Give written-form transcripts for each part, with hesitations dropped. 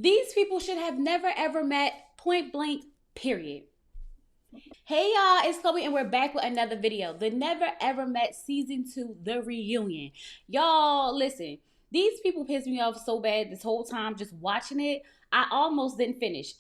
These people should have never ever met, point blank, period. Hey y'all, it's Chloe and we're back with another video. The Never Ever Met Season 2, The Reunion. Y'all, listen, these people pissed me off so bad this whole time just watching it. I almost didn't finish,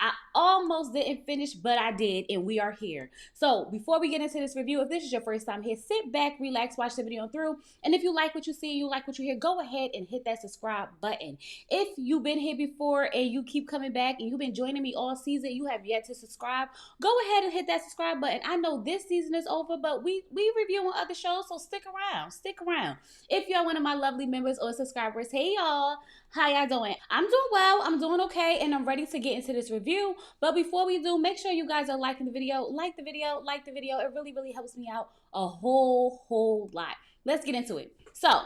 but I did, and we are here. So before we get into this review, if this is your first time here, sit back, relax, watch the video through, and if you like what you see, you like what you hear, go ahead and hit that subscribe button. If you've been here before and you keep coming back and you've been joining me all season, you have yet to subscribe, go ahead and hit that subscribe button. I know this season is over, but we reviewing other shows, so stick around. If you're one of my lovely members or subscribers, hey y'all, how y'all doing? I'm doing well, I'm doing okay, and I'm ready to get into this review. But before we do, make sure you guys are liking the video, like the video. It really helps me out a whole lot. Let's get into it. So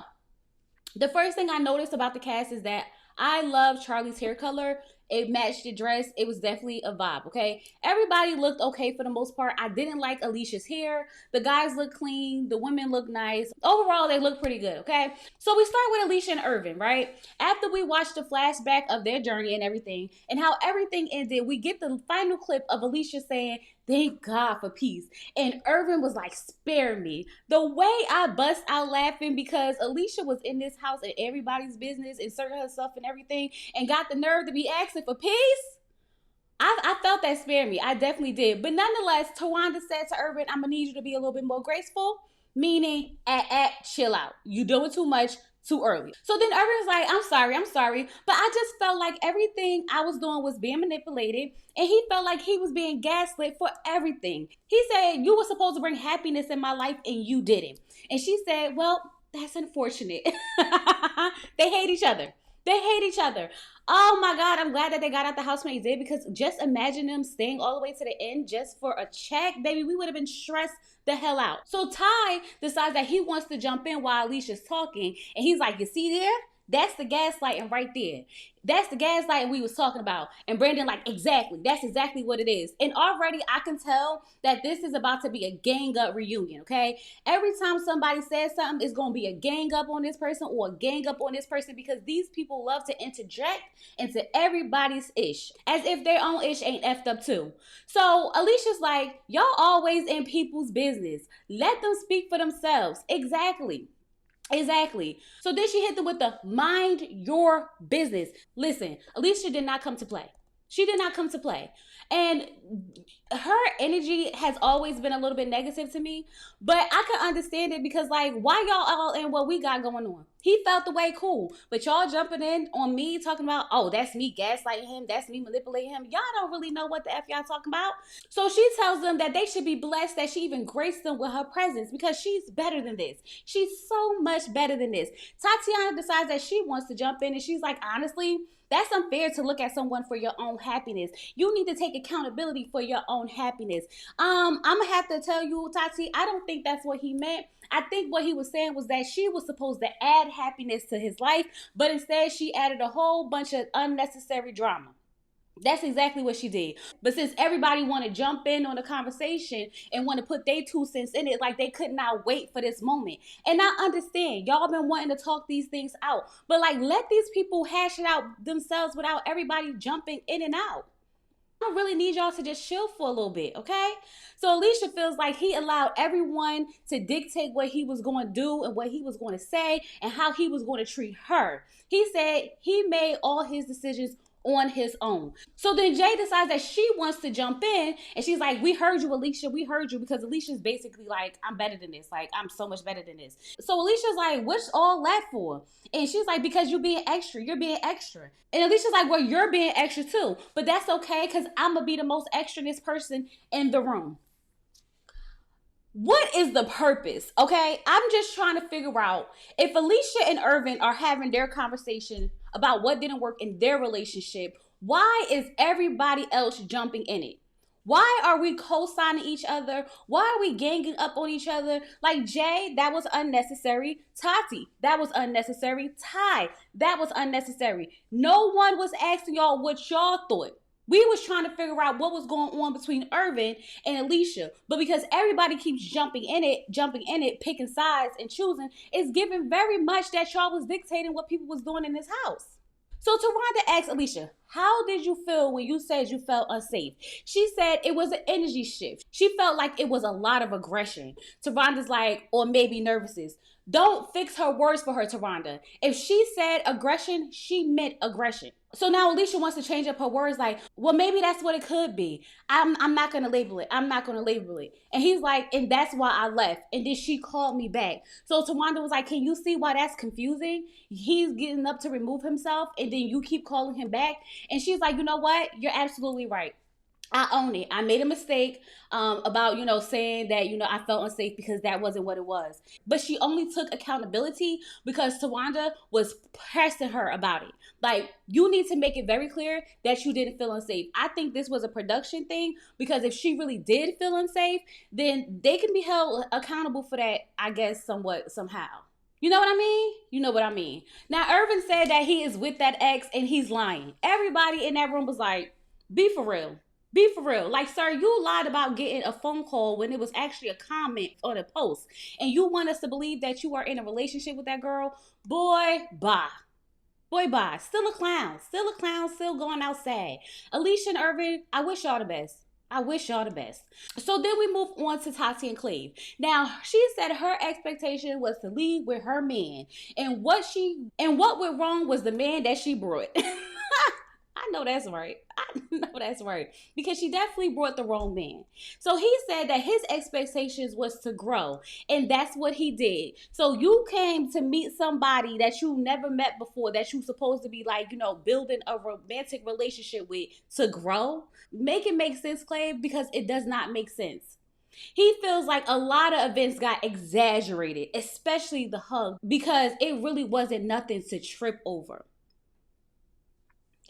the first thing I noticed about the cast is that I love Charlie's hair color. It matched the dress. It was definitely a vibe, okay? Everybody looked okay for the most part. I didn't like Alicia's hair. The guys look clean. The women look nice. Overall, they look pretty good, okay? So we start with Alicia and Irvin, right? After we watched the flashback of their journey and everything, and how everything ended, we get the final clip of Alicia saying, "Thank God for peace." And Irvin was like, "Spare me." The way I bust out laughing because Alicia was in this house and everybody's business, inserting herself and everything, and got the nerve to be asking for peace. I felt that spare me. I definitely did. But nonetheless, Tawanda said to Irvin, "I'm going to need you to be a little bit more graceful." Meaning, chill out. You doing too much too early. So then Irvin was like, I'm sorry. But I just felt like everything I was doing was being manipulated. And he felt like he was being gaslit for everything. He said, "You were supposed to bring happiness in my life and you didn't." And she said, "Well, that's unfortunate." They hate each other. Oh my God, I'm glad that they got out the house when they did, because just imagine them staying all the way to the end just for a check. Baby, we would have been stressed the hell out. So Tai decides that he wants to jump in while Alicia's talking. And he's like, "You see there? That's the gaslighting right there. That's the gaslighting we was talking about." And Brandon like, "Exactly. That's exactly what it is." And already I can tell that this is about to be a gang up reunion, okay? Every time somebody says something, it's going to be a gang up on this person or a gang up on this person, because these people love to interject into everybody's ish as if their own ish ain't effed up too. So Alicia's like, "Y'all always in people's business. Let them speak for themselves." Exactly. So then she hit them with the "mind your business." Listen, Alicia did not come to play. She did not come to play. And her energy has always been a little bit negative to me. But I can understand it because, like, why y'all all in what we got going on? He felt the way, cool. But y'all jumping in on me talking about, "Oh, that's me gaslighting him. That's me manipulating him." Y'all don't really know what the F y'all talking about. So she tells them that they should be blessed that she even graced them with her presence, because she's better than this. She's so much better than this. Tatiana decides that she wants to jump in, and she's like, "Honestly, that's unfair to look at someone for your own happiness. You need to take accountability for your own happiness." I'm gonna have to tell you, Tati, I don't think that's what he meant. I think what he was saying was that she was supposed to add happiness to his life, but instead she added a whole bunch of unnecessary drama. That's exactly what she did. But since everybody want to jump in on the conversation and want to put their 2 cents in it, like they could not wait for this moment. And I understand, y'all been wanting to talk these things out, but like, let these people hash it out themselves without everybody jumping in and out. I don't really need y'all to just chill for a little bit, okay? So Alicia feels like he allowed everyone to dictate what he was going to do and what he was going to say and how he was going to treat her. He said he made all his decisions on his own. So then Jay decides that she wants to jump in, and she's like, "We heard you, Alicia. We heard you," because Alicia's basically like, "I'm better than this. Like, I'm so much better than this." So Alicia's like, "What's all that for?" And she's like, "Because you're being extra. You're being extra." And Alicia's like, "Well, you're being extra too. But that's okay, because I'm going to be the most extraness person in the room." What is the purpose? Okay, I'm just trying to figure out if Alicia and Irvin are having their conversation about what didn't work in their relationship, why is everybody else jumping in it? Why are we co-signing each other? Why are we ganging up on each other? Like, Jay, that was unnecessary. Tati, that was unnecessary. Tai, that was unnecessary. No one was asking y'all what y'all thought. We was trying to figure out what was going on between Irvin and Alicia. But because everybody keeps jumping in it, picking sides and choosing, it's given very much that y'all was dictating what people was doing in this house. So Taronda asked Alicia, how did you feel when you said you felt unsafe? She said it was an energy shift. She felt like it was a lot of aggression. Taronda's like, or maybe nervousness. Don't fix her words for her, Taronda. If she said aggression, she meant aggression. So now Alicia wants to change up her words like, well, maybe that's what it could be. I'm not going to label it. I'm not going to label it. And he's like, and that's why I left. And then she called me back. So Taronda was like, can you see why that's confusing? He's getting up to remove himself and then you keep calling him back. And she's like, you know what? You're absolutely right. I own it. I made a mistake about, saying that, I felt unsafe because that wasn't what it was. But she only took accountability because Taronda was pressing her about it. Like, you need to make it very clear that you didn't feel unsafe. I think this was a production thing because if she really did feel unsafe, then they can be held accountable for that, I guess, somehow. You know what I mean? You know what I mean. Now, Irvin said that he is with that ex and he's lying. Everybody in that room was like, be for real. Be for real. Like, sir, you lied about getting a phone call when it was actually a comment on a post. And you want us to believe that you are in a relationship with that girl? Boy, bye. Boy, bye. Still a clown. Still a clown. Still going outside. Alicia and Irvin, I wish y'all the best. I wish y'all the best. So then we move on to Tati and Cleave. Now, she said her expectation was to leave with her man. And what went wrong was the man that she brought. I know that's right. I know that's right. Because she definitely brought the wrong man. So he said that his expectations was to grow. And that's what he did. So you came to meet somebody that you never met before, that you supposed to be like, building a romantic relationship with to grow. Make it make sense, Clay, because it does not make sense. He feels like a lot of events got exaggerated, especially the hug, because it really wasn't nothing to trip over.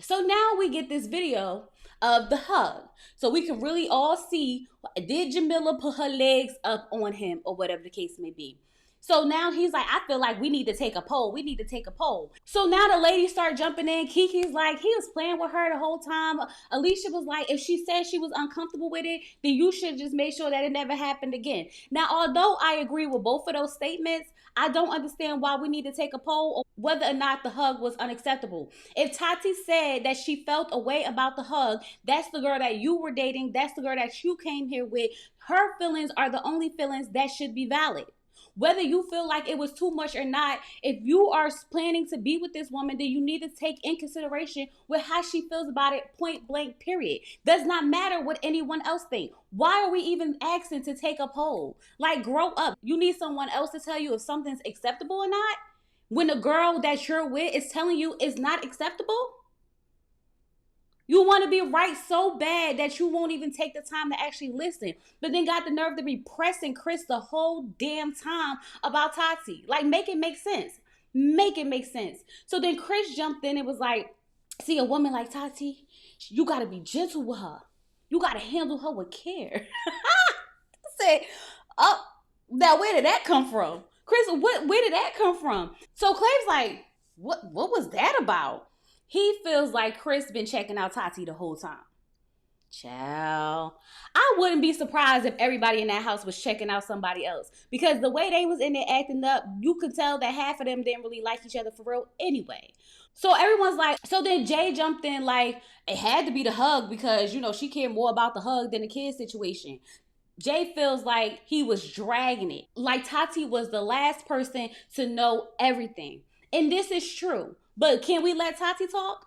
So now we get this video of the hug. So we can really all see, did Jamila put her legs up on him or whatever the case may be. So now he's like, I feel like we need to take a poll. We need to take a poll. So now the ladies start jumping in. Kiki's like, he was playing with her the whole time. Alicia was like, if she said she was uncomfortable with it, then you should just make sure that it never happened again. Now, although I agree with both of those statements, I don't understand why we need to take a poll or whether or not the hug was unacceptable. If Tati said that she felt a way about the hug, that's the girl that you were dating. That's the girl that you came here with. Her feelings are the only feelings that should be valid. Whether you feel like it was too much or not, if you are planning to be with this woman, then you need to take in consideration with how she feels about it, point blank, period. Does not matter what anyone else thinks. Why are we even asking to take a poll? Like, grow up. You need someone else to tell you if something's acceptable or not? When the girl that you're with is telling you it's not acceptable? You want to be right so bad that you won't even take the time to actually listen. But then got the nerve to be pressing Chris the whole damn time about Tati. Like, make it make sense. Make it make sense. So then Chris jumped in and was like, see, a woman like Tati, you got to be gentle with her. You got to handle her with care. I said, oh, now where did that come from? Chris, where did that come from? So Clay's like, what was that about? He feels like Chris been checking out Tati the whole time. Child. I wouldn't be surprised if everybody in that house was checking out somebody else. Because the way they was in there acting up, you could tell that half of them didn't really like each other for real anyway. So everyone's like, so then Jay jumped in like, it had to be the hug because, she cared more about the hug than the kid situation. Jay feels like he was dragging it. Like Tati was the last person to know everything. And this is true. But can we let Tati talk?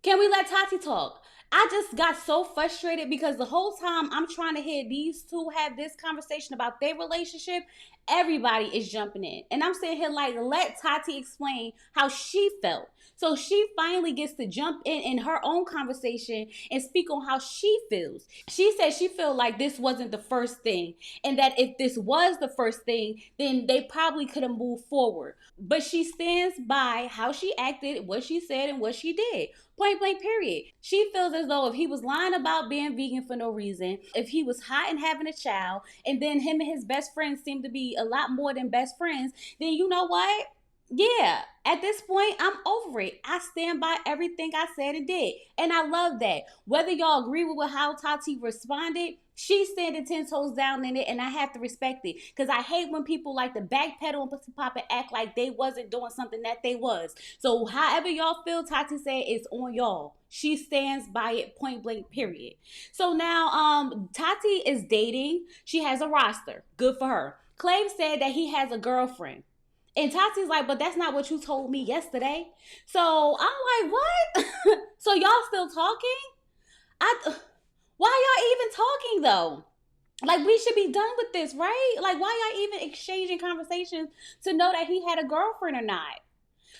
Can we let Tati talk? I just got so frustrated because the whole time I'm trying to hear these two have this conversation about their relationship, everybody is jumping in. And I'm sitting here like, let Tati explain how she felt. So she finally gets to jump in her own conversation and speak on how she feels. She said she felt like this wasn't the first thing. And that if this was the first thing, then they probably could have moved forward. But she stands by how she acted, what she said, and what she did. Point blank, period. She feels as though if he was lying about being vegan for no reason, if he was hot and having a child, and then him and his best friend seemed to be a lot more than best friends, then you know what? Yeah, at this point, I'm over it. I stand by everything I said and did. And I love that. Whether y'all agree with how Tati responded, she's standing 10 toes down in it, and I have to respect it. Because I hate when people like to backpedal and pussy pop and act like they wasn't doing something that they was. So, however y'all feel, Tati said it's on y'all. She stands by it, point blank, period. So now, Tati is dating. She has a roster. Good for her. Clave said that he has a girlfriend. And Tati's like, but that's not what you told me yesterday. So I'm like, what? So y'all still talking? I why y'all even talking though? Like we should be done with this, right? Like why y'all even exchanging conversations to know that he had a girlfriend or not?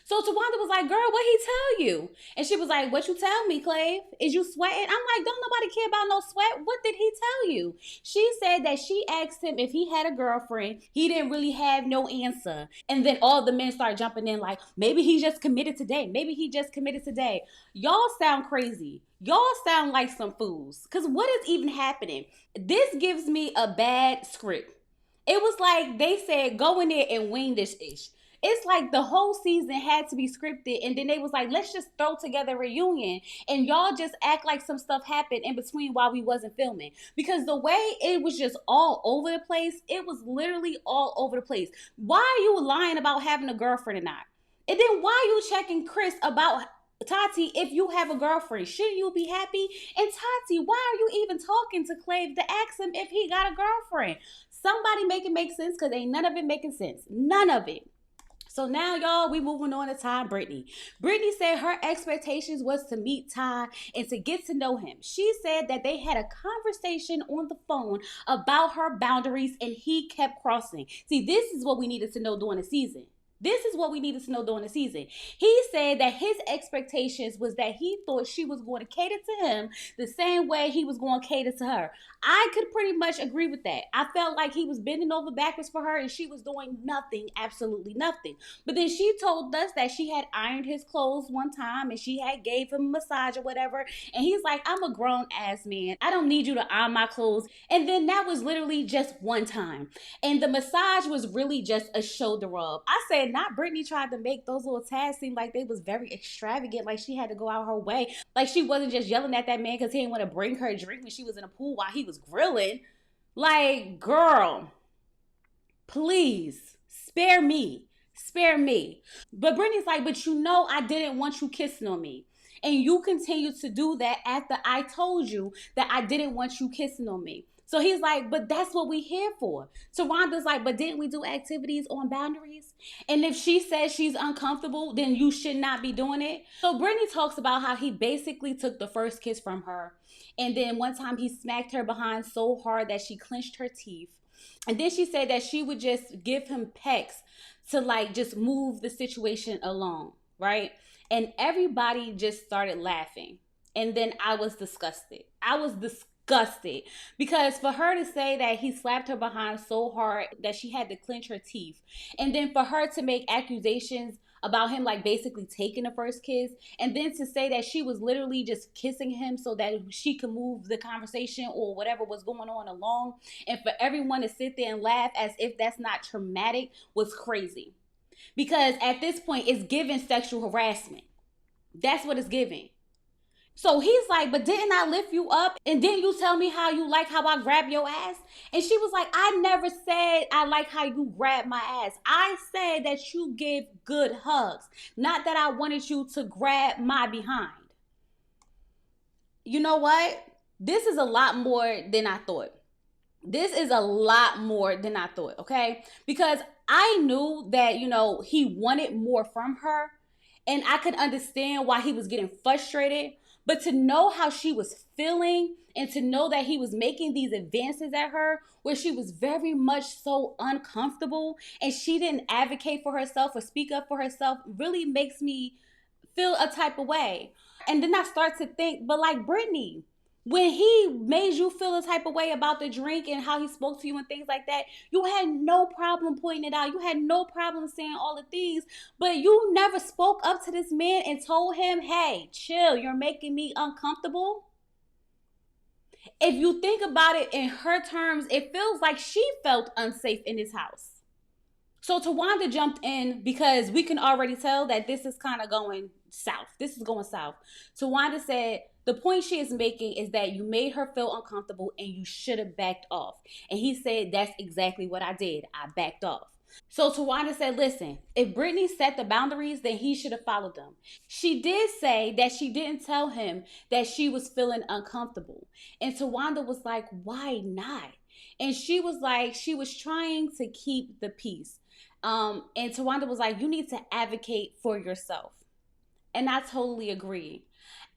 So Tawanda was like, girl, what he tell you? And she was like, what you tell me, Clave? Is you sweating? I'm like, don't nobody care about no sweat. What did he tell you? She said that she asked him if he had a girlfriend. He didn't really have no answer. And then all the men start jumping in like, maybe he just committed today. Maybe he just committed today. Y'all sound crazy. Y'all sound like some fools. Because what is even happening? This gives me a bad script. It was like they said, go in there and wing this ish. It's like the whole season had to be scripted, and then they was like, let's just throw together a reunion, and y'all just act like some stuff happened in between while we wasn't filming. Because the way it was just all over the place, it was literally all over the place. Why are you lying about having a girlfriend or not? And then why are you checking Chris about Tati if you have a girlfriend? Shouldn't you be happy? And Tati, why are you even talking to Clave to ask him if he got a girlfriend? Somebody make it make sense, because ain't none of it making sense. None of it. So now, y'all, we moving on to Tai and Britney. Britney said her expectations was to meet Tai and to get to know him. She said that they had a conversation on the phone about her boundaries, and he kept crossing. See, this is what we needed to know during the season. This is what we needed to know during the season. He said that his expectations was that he thought she was going to cater to him the same way he was going to cater to her. I could pretty much agree with that. I felt like he was bending over backwards for her and she was doing nothing, absolutely nothing. But then she told us that she had ironed his clothes one time and she had gave him a massage or whatever. And he's like, I'm a grown ass man. I don't need you to iron my clothes. And then that was literally just one time. And the massage was really just a shoulder rub. I said, not Britney tried to make those little tasks seem like they was very extravagant, like she had to go out her way. Like she wasn't just yelling at that man because he didn't want to bring her a drink when she was in a pool while he was grilling. Like, girl, please, spare me. Spare me. But Britney's like, but you know I didn't want you kissing on me. And you continue to do that after I told you that I didn't want you kissing on me. So he's like, but that's what we here for. So Rhonda's like, but didn't we do activities on boundaries? And if she says she's uncomfortable, then you should not be doing it. So Brittany talks about how he basically took the first kiss from her. And then one time he smacked her behind so hard that she clenched her teeth. And then she said that she would just give him pecks to like just move the situation along, right? And everybody just started laughing. And then I was disgusted. I was disgusted because for her to say that he slapped her behind so hard that she had to clench her teeth, and then for her to make accusations about him like basically taking the first kiss, and then to say that she was literally just kissing him so that she could move the conversation or whatever was going on along, and for everyone to sit there and laugh as if that's not traumatic was crazy. Because at this point it's giving sexual harassment. That's what it's giving. So he's like, but didn't I lift you up? And didn't you tell me how you like how I grab your ass? And she was like, I never said I like how you grab my ass. I said that you give good hugs, not that I wanted you to grab my behind. You know what? This is a lot more than I thought. This is a lot more than I thought, okay? Because I knew that, he wanted more from her, and I could understand why he was getting frustrated. But to know how she was feeling and to know that he was making these advances at her where she was very much so uncomfortable and she didn't advocate for herself or speak up for herself really makes me feel a type of way. And then I start to think, but like Britney, when he made you feel a type of way about the drink and how he spoke to you and things like that, you had no problem pointing it out. You had no problem saying all the things, but you never spoke up to this man and told him, hey, chill, you're making me uncomfortable. If you think about it in her terms, it feels like she felt unsafe in his house. So Tawanda jumped in because we can already tell that this is kind of going south. This is going south. Tawanda said, the point she is making is that you made her feel uncomfortable and you should have backed off. And he said, that's exactly what I did. I backed off. So Tawanda said, listen, if Britney set the boundaries, then he should have followed them. She did say that she didn't tell him that she was feeling uncomfortable. And Tawanda was like, why not? And she was like, she was trying to keep the peace. And Tawanda was like, you need to advocate for yourself. And I totally agree.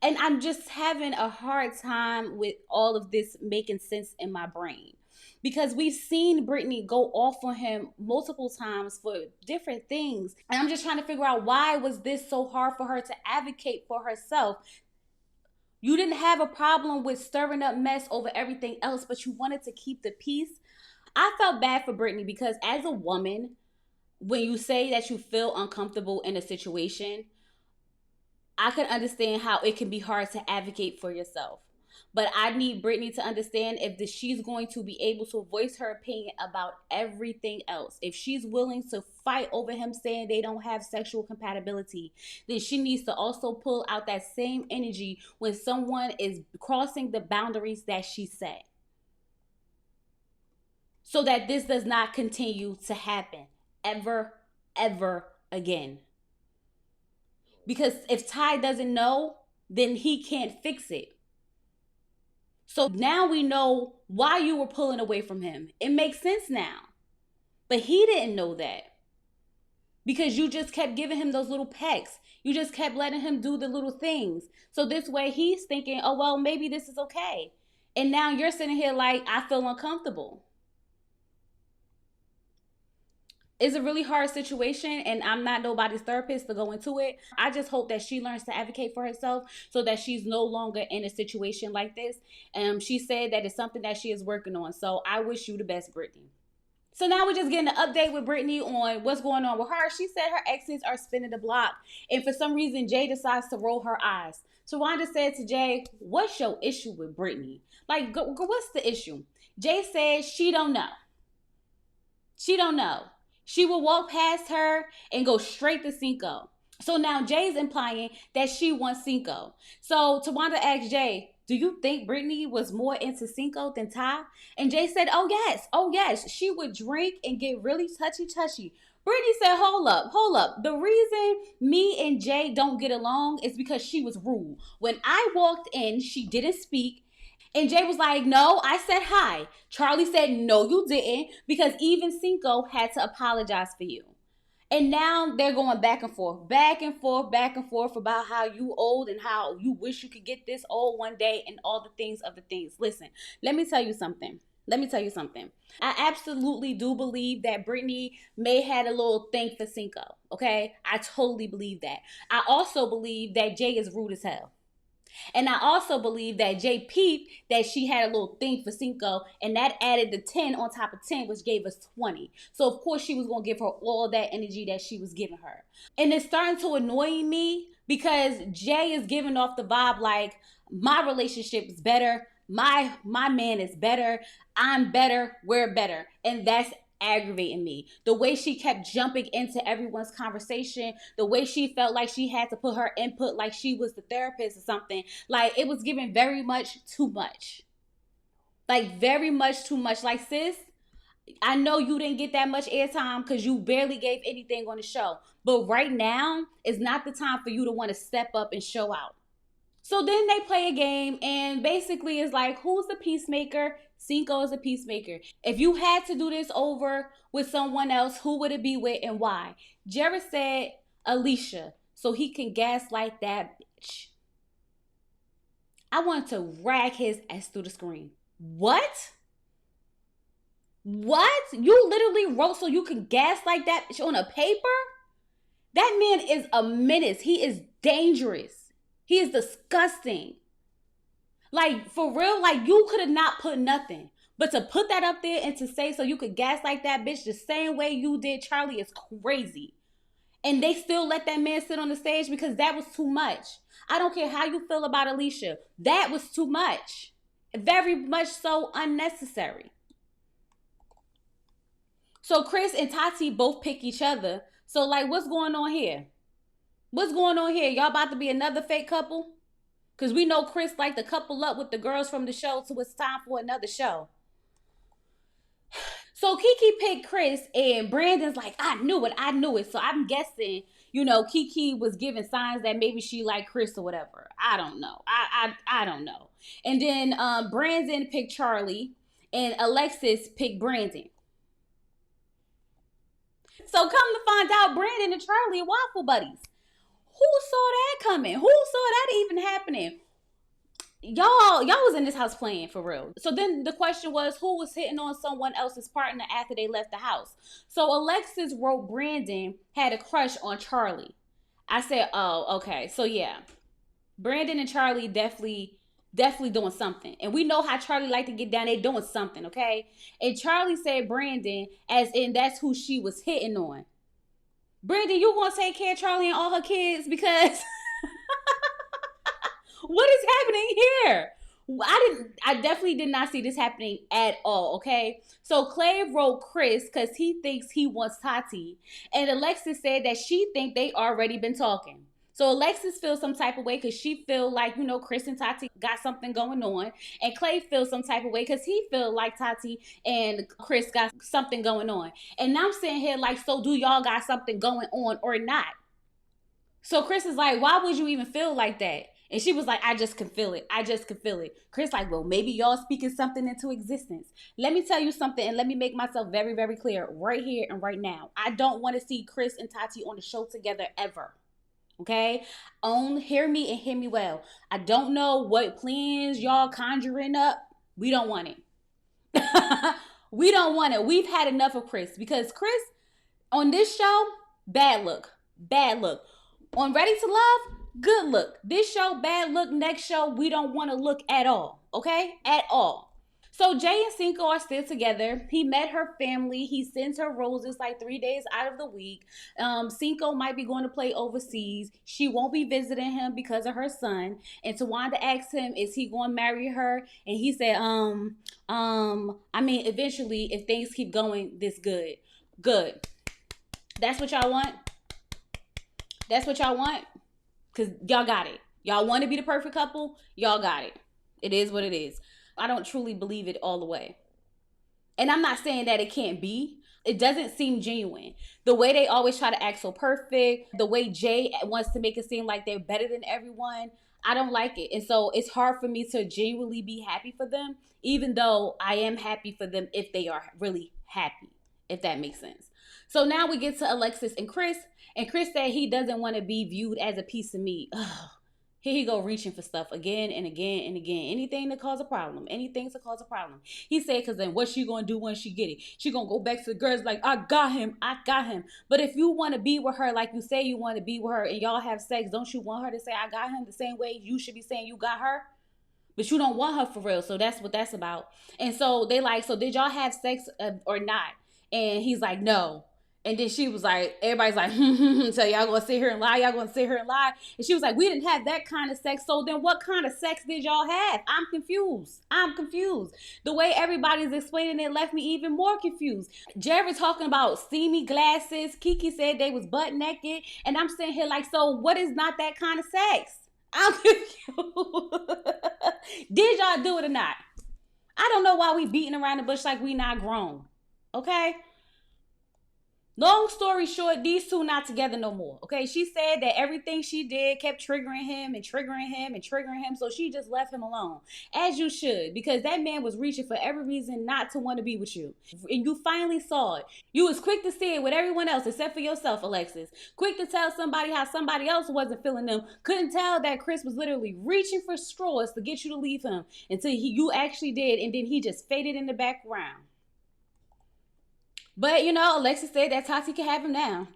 And I'm just having a hard time with all of this making sense in my brain. Because we've seen Britney go off on him multiple times for different things. And I'm just trying to figure out, why was this so hard for her to advocate for herself? You didn't have a problem with stirring up mess over everything else, but you wanted to keep the peace. I felt bad for Britney because as a woman, when you say that you feel uncomfortable in a situation, I can understand how it can be hard to advocate for yourself. But I need Britney to understand, if she's going to be able to voice her opinion about everything else, if she's willing to fight over him saying they don't have sexual compatibility, then she needs to also pull out that same energy when someone is crossing the boundaries that she set. So that this does not continue to happen ever, ever again. Because if Tai doesn't know, then he can't fix it. So now we know why you were pulling away from him. It makes sense now. But he didn't know that. Because you just kept giving him those little pecks. You just kept letting him do the little things. So this way he's thinking, oh, well, maybe this is okay. And now you're sitting here like, I feel uncomfortable. It's a really hard situation, and I'm not nobody's therapist to go into it. I just hope that she learns to advocate for herself so that she's no longer in a situation like this. She said that it's something that she is working on. So I wish you the best, Britney. So now we're just getting an update with Britney on what's going on with her. She said her exes are spinning the block, and for some reason, Jay decides to roll her eyes. Tawanda said to Jay, what's your issue with Britney? Like, what's the issue? Jay said she don't know. She don't know. She will walk past her and go straight to Sinko. So now Jay's implying that she wants Sinko. So Tawanda asked Jay, do you think Britney was more into Sinko than Tai? And Jay said, oh yes. She would drink and get really touchy. Britney said, hold up. The reason me and Jay don't get along is because she was rude. When I walked in, she didn't speak. And Jay was like, no, I said hi. Charlie said, no, you didn't, because even Sinko had to apologize for you. And now they're going back and forth about how you old and how you wish you could get this old one day and all the things of the things. Listen, let me tell you something. I absolutely do believe that Britney may had a little thing for Sinko, okay? I totally believe that. I also believe that Jay is rude as hell. And I also believe that Jay peeped that she had a little thing for Sinko, and that added the 10 on top of 10, which gave us 20. So, of course, she was going to give her all that energy that she was giving her. And it's starting to annoy me because Jay is giving off the vibe like, my relationship is better, my man is better, I'm better, we're better. And that's aggravating me. The way she kept jumping into everyone's conversation, the way she felt like she had to put her input like she was the therapist or something. Like, it was giving very much too much. Like, very much too much. Like, sis, I know you didn't get that much airtime because you barely gave anything on the show. But right now is not the time for you to want to step up and show out. So then they play a game, and basically it's like, who's the peacemaker? Sinko is a peacemaker. If you had to do this over with someone else, who would it be with and why? Jared said Alicia, so he can gaslight that bitch. I wanted to rag his ass through the screen. What? You literally wrote so you can gaslight that bitch on a paper? That man is a menace. He is dangerous. He is disgusting. Like, for real, like, you could have not put nothing. But to put that up there and to say so you could gaslight that bitch the same way you did Charlie is crazy. And they still let that man sit on the stage because that was too much. I don't care how you feel about Alicia. That was too much. Very much so unnecessary. So Chris and Tati both pick each other. So like, what's going on here? What's going on here? Y'all about to be another fake couple? Because we know Chris like to couple up with the girls from the show, so it's time for another show. So Kiki picked Chris, and Brandon's like, I knew it. So I'm guessing, Kiki was giving signs that maybe she liked Chris or whatever. I don't know. I don't know. And then Brandon picked Charlie, and Alexis picked Brandon. So come to find out, Brandon and Charlie are waffle buddies. Who saw that coming? Who saw that even happening? Y'all was in this house playing for real. So then the question was, who was hitting on someone else's partner after they left the house? So Alexis wrote Brandon had a crush on Charlie. I said, oh, okay. So yeah, Brandon and Charlie definitely doing something. And we know how Charlie like to get down. They doing something, okay? And Charlie said Brandon as in that's who she was hitting on. Brandon, you gonna take care of Charlie and all her kids? Because what is happening here? I definitely did not see this happening at all, okay? So Cleave wrote Chris because he thinks he wants Tati. And Alexis said that she think they already been talking. So Alexis feels some type of way because she feel like, Chris and Tati got something going on. And Clay feels some type of way because he feel like Tati and Chris got something going on. And now I'm sitting here like, so do y'all got something going on or not? So Chris is like, why would you even feel like that? And she was like, I just can feel it. Chris like, well, maybe y'all speaking something into existence. Let me tell you something and let me make myself very, very clear right here and right now. I don't want to see Chris and Tati on the show together ever. Okay? Hear me and hear me well. I don't know what plans y'all conjuring up. We don't want it. We don't want it. We've had enough of Chris because Chris on this show, bad look. On Ready to Love, good look. This show, bad look. Next show, we don't want to look at all. Okay? At all. So Jay and Sinko are still together. He met her family. He sends her roses like 3 days out of the week. Sinko might be going to play overseas. She won't be visiting him because of her son. And Tawanda asked him, is he going to marry her? And he said, eventually, if things keep going this good. Good. That's what y'all want? Because y'all got it. Y'all want to be the perfect couple? Y'all got it. It is what it is. I don't truly believe it all the way. And I'm not saying that it can't be. It doesn't seem genuine. The way they always try to act so perfect, the way Jay wants to make it seem like they're better than everyone, I don't like it. And so it's hard for me to genuinely be happy for them, even though I am happy for them if they are really happy, if that makes sense. So now we get to Alexis and Chris said he doesn't want to be viewed as a piece of meat. Ugh. Here he go reaching for stuff again and again and again. Anything to cause a problem. He said, because then what she going to do when she get it? She going to go back to the girls like, I got him. But if you want to be with her like you say you want to be with her and y'all have sex, don't you want her to say, I got him the same way you should be saying you got her? But you don't want her for real. So that's what that's about. And so they like, so did y'all have sex or not? And he's like, no. And then she was like, everybody's like, so y'all gonna sit here and lie? And she was like, we didn't have that kind of sex. So then what kind of sex did y'all have? I'm confused. The way everybody's explaining it left me even more confused. Jared talking about steamy glasses. Kiki said they was butt naked. And I'm sitting here like, so what is not that kind of sex? I'm confused. Did y'all do it or not? I don't know why we beating around the bush like we not grown. Okay? Long story short, these two not together no more. Okay, she said that everything she did kept triggering him. So she just left him alone. As you should, because that man was reaching for every reason not to want to be with you. And you finally saw it. You was quick to see it with everyone else except for yourself, Alexis. Quick to tell somebody how somebody else wasn't feeling them. Couldn't tell that Chris was literally reaching for straws to get you to leave him until you actually did. And then he just faded in the background. But, Alexis said that Tati can have him now.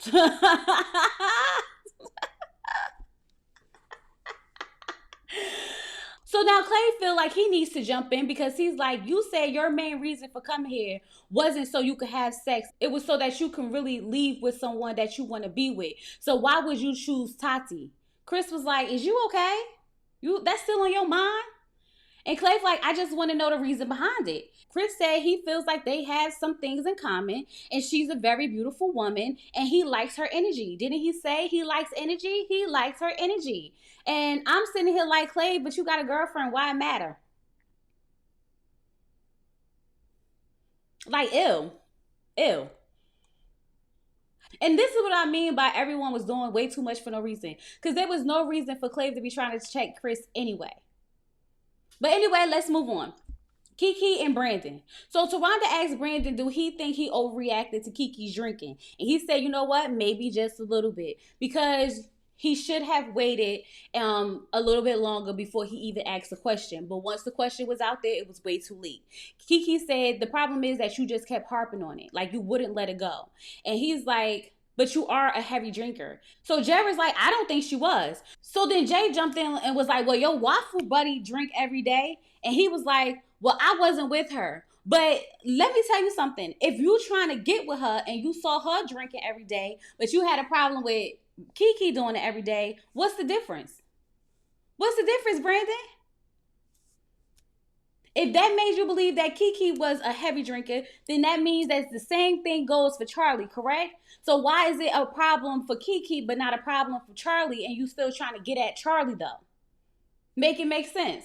So now Clay feel like he needs to jump in because he's like, you said your main reason for coming here wasn't so you could have sex. It was so that you can really leave with someone that you want to be with. So why would you choose Tati? Chris was like, is you okay? That's still on your mind? And Clay's like, I just want to know the reason behind it. Chris said he feels like they have some things in common and she's a very beautiful woman and he likes her energy. Didn't he say he likes energy? He likes her energy. And I'm sitting here like, Clay, but you got a girlfriend. Why it matter? Like, ew. Ew. And this is what I mean by everyone was doing way too much for no reason. Because there was no reason for Clay to be trying to check Chris anyway. But anyway, let's move on. Kiki and Brandon. So Tawanda asked Brandon, do he think he overreacted to Kiki's drinking? And he said, you know what? Maybe just a little bit. Because he should have waited a little bit longer before he even asked the question. But once the question was out there, it was way too late. Kiki said, the problem is that you just kept harping on it. Like you wouldn't let it go. And he's like, but you are a heavy drinker. So Jared's like, I don't think she was. So then Jay jumped in and was like, well, your waffle buddy drink every day. And he was like, well, I wasn't with her. But let me tell you something. If you trying to get with her and you saw her drinking every day, but you had a problem with Kiki doing it every day, what's the difference? What's the difference, Brandon? If that made you believe that Kiki was a heavy drinker, then that means that the same thing goes for Charlie, correct? So why is it a problem for Kiki but not a problem for Charlie and you still trying to get at Charlie though? Make it make sense.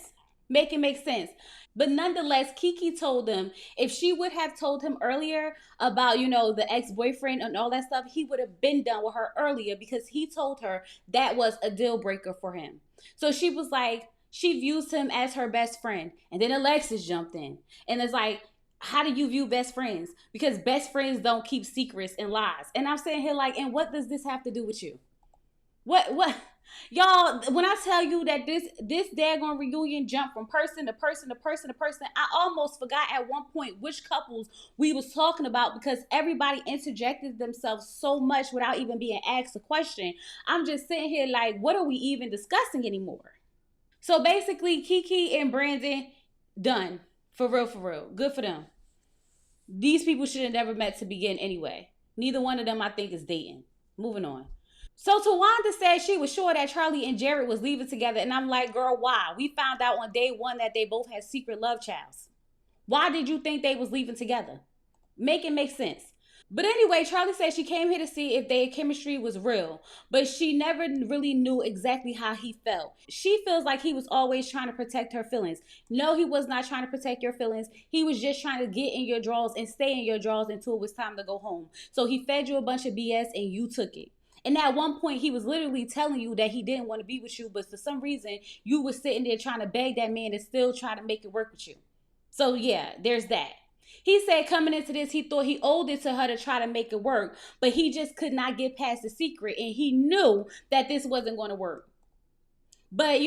Make it make sense. But nonetheless, Kiki told him if she would have told him earlier about, the ex-boyfriend and all that stuff, he would have been done with her earlier because he told her that was a deal breaker for him. So she was like, she views him as her best friend. And then Alexis jumped in. And it's like, how do you view best friends? Because best friends don't keep secrets and lies. And I'm saying here like, and what does this have to do with you? What? Y'all, when I tell you that this daggone reunion jumped from person to person to person to person, I almost forgot at one point which couples we was talking about because everybody interjected themselves so much without even being asked a question. I'm just sitting here like, what are we even discussing anymore? So basically, Kiki and Brandon, done. For real, for real. Good for them. These people should have never met to begin anyway. Neither one of them, I think, is dating. Moving on. So Tawanda said she was sure that Charlie and Jared was leaving together. And I'm like, girl, why? We found out on day one that they both had secret love childs. Why did you think they was leaving together? Make it make sense. But anyway, Charlie said she came here to see if their chemistry was real, but she never really knew exactly how he felt. She feels like he was always trying to protect her feelings. No, he was not trying to protect your feelings. He was just trying to get in your drawers and stay in your drawers until it was time to go home. So he fed you a bunch of BS and you took it. And at one point, he was literally telling you that he didn't want to be with you, but for some reason, you were sitting there trying to beg that man to still try to make it work with you. So yeah, there's that. He said coming into this, he thought he owed it to her to try to make it work, but he just could not get past the secret, and he knew that this wasn't going to work. But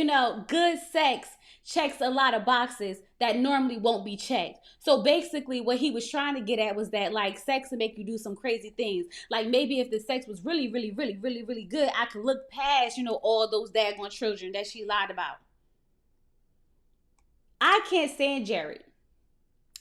good sex checks a lot of boxes that normally won't be checked. So basically what he was trying to get at was that like sex will make you do some crazy things. Like maybe if the sex was really, really, really, really, really good, I could look past, all those daggone children that she lied about. I can't stand Jared.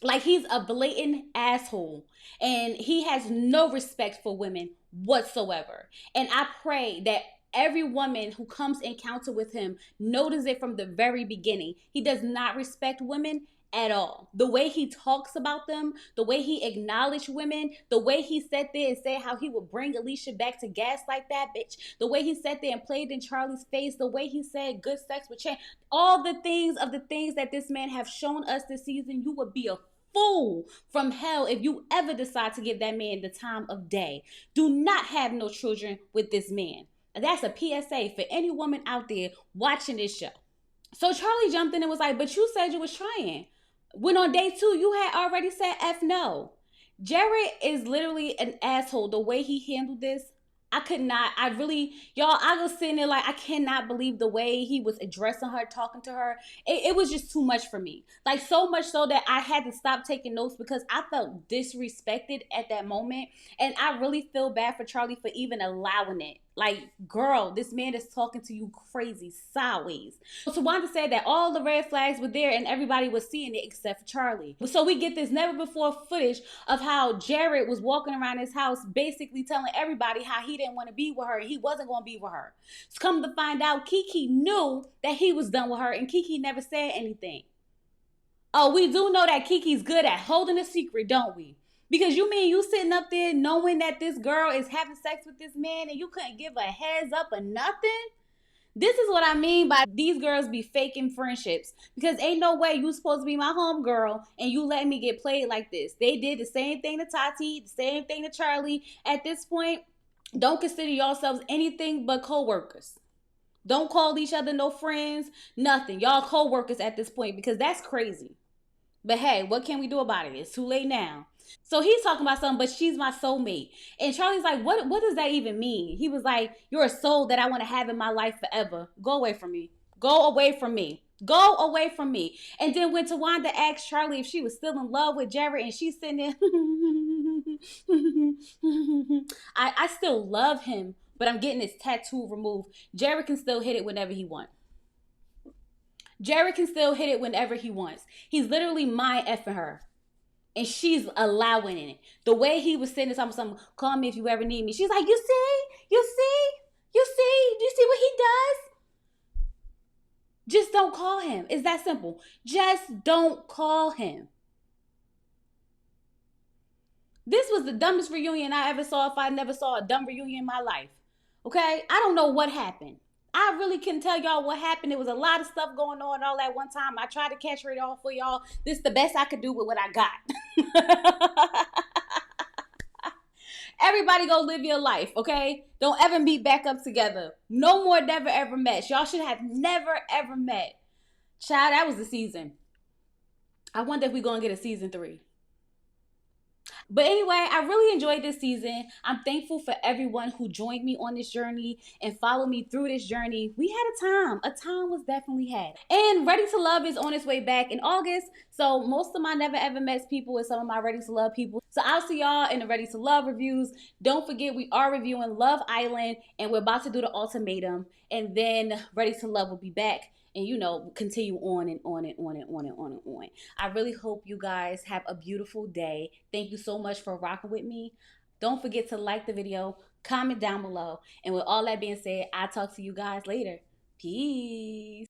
Like he's a blatant asshole and he has no respect for women whatsoever. And I pray that every woman who comes in encounter with him notices it from the very beginning. He does not respect women at all. The way he talks about them, the way he acknowledged women, the way he sat there and said how he would bring Alicia back to gas like that bitch, the way he sat there and played in Charlie's face, the way he said good sex would change, all the things that this man have shown us this season, you would be a fool from hell if you ever decide to give that man the time of day. Do not have no children with this man. That's a PSA for any woman out there watching this show. So Charlie jumped in and was like, but you said you was trying. When on day 2, you had already said F no. Jared is literally an asshole. The way he handled this, I could not, I was sitting there like, I cannot believe the way he was addressing her, talking to her. It was just too much for me. Like so much so that I had to stop taking notes because I felt disrespected at that moment. And I really feel bad for Charlie for even allowing it. Like, girl, this man is talking to you crazy sideways. So Tawanda said that all the red flags were there and everybody was seeing it except for Charlie. So we get this never before footage of how Jared was walking around his house basically telling everybody how he didn't want to be with her and he wasn't going to be with her. So come to find out, Kiki knew that he was done with her and Kiki never said anything. Oh, we do know that Kiki's good at holding a secret, don't we? Because you mean you sitting up there knowing that this girl is having sex with this man and you couldn't give a heads up or nothing? This is what I mean by these girls be faking friendships. Because ain't no way you supposed to be my home girl and you let me get played like this. They did the same thing to Tati, the same thing to Charlie. At this point, don't consider yourselves anything but co-workers. Don't call each other no friends, nothing. Y'all co-workers at this point because that's crazy. But hey, what can we do about it? It's too late now. So he's talking about something, but she's my soulmate. And Charlie's like, what does that even mean? He was like, you're a soul that I want to have in my life forever. Go away from me. Go away from me. Go away from me. And then when Tawanda asked Charlie if she was still in love with Jared, and she's sitting there, I still love him, but I'm getting his tattoo removed. Jared can still hit it whenever he wants. Jared can still hit it whenever he wants. He's literally mind effing her. And she's allowing it. The way he was saying something, call me if you ever need me. She's like, you see what he does? Just don't call him. It's that simple. Just don't call him. This was the dumbest reunion I ever saw if I never saw a dumb reunion in my life. Okay? I don't know what happened. I really couldn't tell y'all what happened. There was a lot of stuff going on all at one time. I tried to catch it all for y'all. This is the best I could do with what I got. Everybody go live your life, okay? Don't ever meet back up together. No more never ever met. Y'all should have never ever met. Child, that was the season. I wonder if we're going to get a season 3. But anyway, I really enjoyed this season. I'm thankful for everyone who joined me on this journey and followed me through this journey. We had a time. A time was definitely had. And Ready to Love is on its way back in August. So most of my never ever met people is some of my Ready to Love people. So I'll see y'all in the Ready to Love reviews. Don't forget we are reviewing Love Island and we're about to do the ultimatum. And then Ready to Love will be back. And continue on and on and on and on and on and on. I really hope you guys have a beautiful day. Thank you so much for rocking with me. Don't forget to like the video, comment down below. And with all that being said, I'll talk to you guys later. Peace.